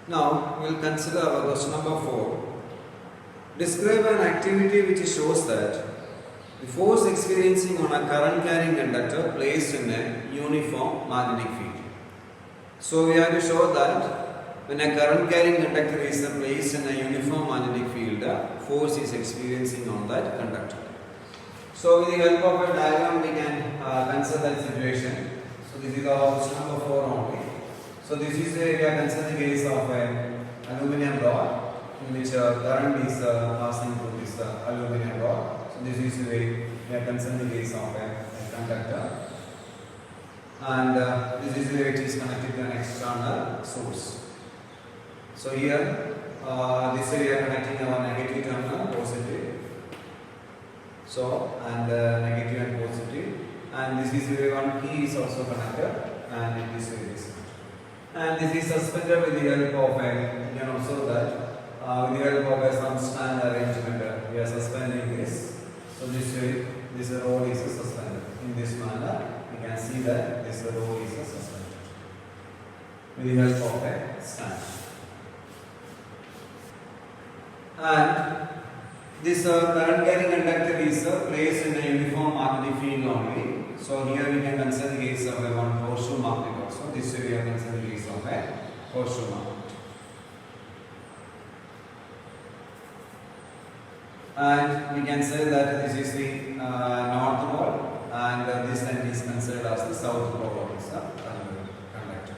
Now we will consider our question number 4. Describe an activity which shows that the force experiencing on a current carrying conductor placed in a uniform magnetic field. So we have to show that when a current carrying conductor is placed in a uniform magnetic field, force is experiencing on that conductor. So with the help of a diagram we can consider that situation. So this is our question number 4 only. So this is we are considering the case of an aluminum rod in which current is passing through this aluminum rod. So this is we are considering the case of a conductor, and this is where it is connected to an external source. So here this way we are connecting our negative terminal positive. So and negative and positive, and this is where one key is also connected, and in this way this. And this is suspended with the help of a, you can observe that with the help of some stand arrangement we are suspending this. So this way this rod is suspended in this manner. You can see that this rod is suspended with the help of a stand. And this current carrying conductor is placed in a uniform magnetic field only. So here we can consider the case of a one horseshoe magnet also. This way we are considering the case of a horseshoe magnet. And we can say that this is the north pole, and this end is considered as the south pole of this conductor.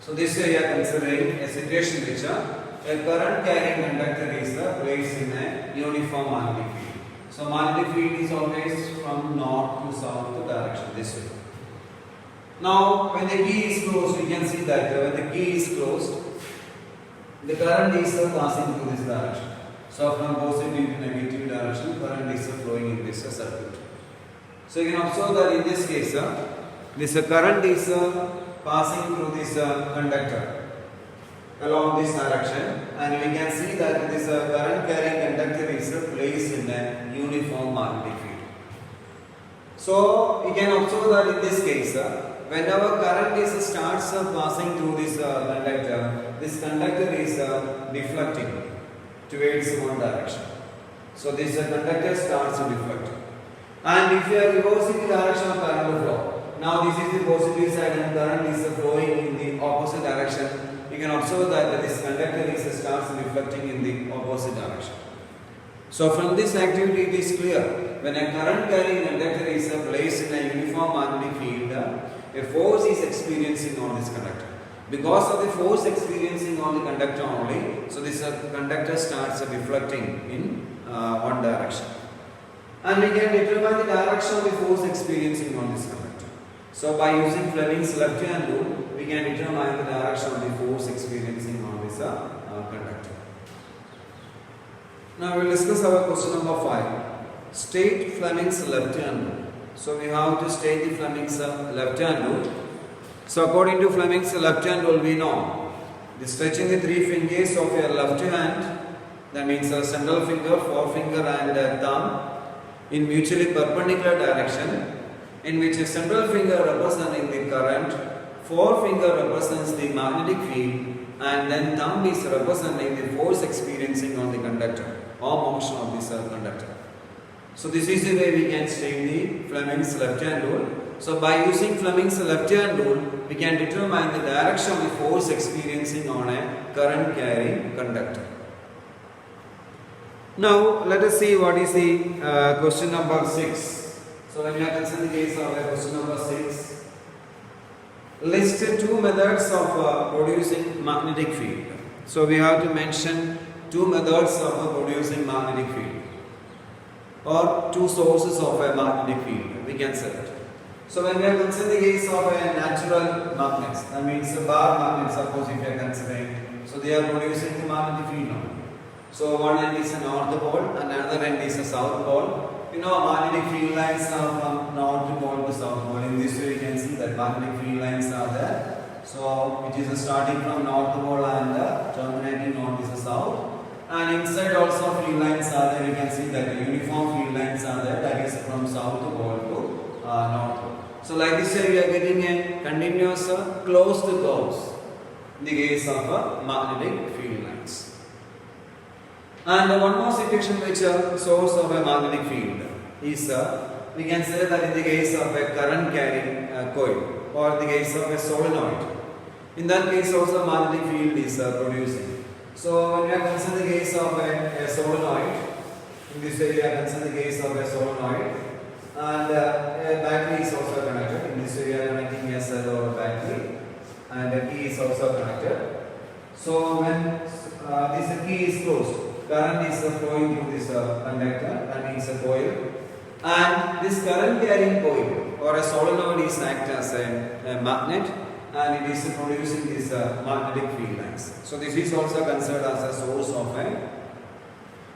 So this way we are considering a situation which a current carrying conductor is placed in a uniform magnetic field. So magnetic field is always from north to south direction, this way. Now when the key is closed, we can see that when the key is closed, the current is passing through this direction. So from positive to negative direction, current is flowing in this circuit. So you can observe that in this case, this current is passing through this conductor along this direction, and we can see that this current carrying conductor is placed in a uniform magnetic field. So we can observe that in this case, whenever current is starts passing through this conductor is deflecting towards one direction. So this conductor starts deflecting, and if you are reversing the direction of current flow, now this is the positive side and current is flowing in the opposite direction. You can observe that this conductor starts reflecting in the opposite direction. So from this activity it is clear, when a current carrying conductor is placed in a uniform magnetic field, a force is experiencing on this conductor. Because of the force experiencing on the conductor only, so this conductor starts reflecting in one direction. And we can determine the direction of the force experiencing on this conductor. So by using Fleming's left-hand rule, we can determine the direction of the force experiencing on this conductor. Now we will discuss our question number 5. State Fleming's left-hand rule. So we have to state the Fleming's left-hand rule. So according to Fleming's left-hand rule, we know the stretching the three fingers of your left hand, that means a central finger, forefinger and thumb, in mutually perpendicular direction, in which a central finger representing the current, forefinger represents the magnetic field, and then thumb is representing the force experiencing on the conductor or motion of this conductor. So this is the way we can state the Fleming's left-hand rule. So by using Fleming's left-hand rule, we can determine the direction of the force experiencing on a current carrying conductor. Now let us see what is the question number 6. So when we are considering the case of question number 6, list two methods of producing magnetic field. So we have to mention two methods of producing magnetic field, or two sources of a magnetic field, we can say that. So when we are considering the case of a natural magnets, that means a bar magnet, suppose if we are considering, so they are producing the magnetic field now. So one end is a north pole and another end is a south pole. You know, magnetic field lines are from north pole to south pole. In this way, you can see that magnetic field lines are there. So, which is starting from north pole and terminating on this south. And inside also field lines are there. You can see that the uniform field lines are there. That is from south pole to north pole. So, like this way, we are getting a continuous closed curves. in the case of magnetic field lines. And one more situation which source of a magnetic field is we can say that in the case of a current carrying coil or in the case of a solenoid. In that case also magnetic field is producing. So when we are considering the case of a solenoid, in this way we are considering the case of a solenoid, and a battery is also connected. In this way we are connecting a cell or a battery, and a key is also connected. So when this key is closed, current is flowing through this conductor, that means a coil, and this current carrying coil or a solenoid is act as a magnet, and it is producing these magnetic field lines. So this is also considered as a source of a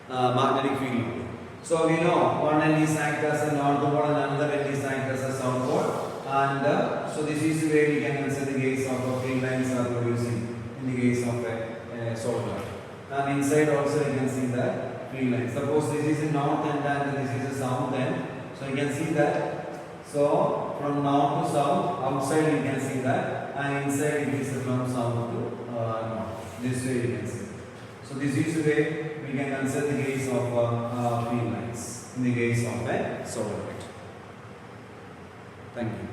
magnetic field. So we know one end is act as a north pole and another end is act as a south pole, and so this is where we can consider the case of field lines are producing in the case of a solenoid. And inside also you can see that field line. Suppose this is a north end and this is a south end, so you can see that. So from north to south, outside you can see that, and inside it is from south to north. This way you can see. So this is the way we can consider the case of field lines in the case of a solenoid. Thank you.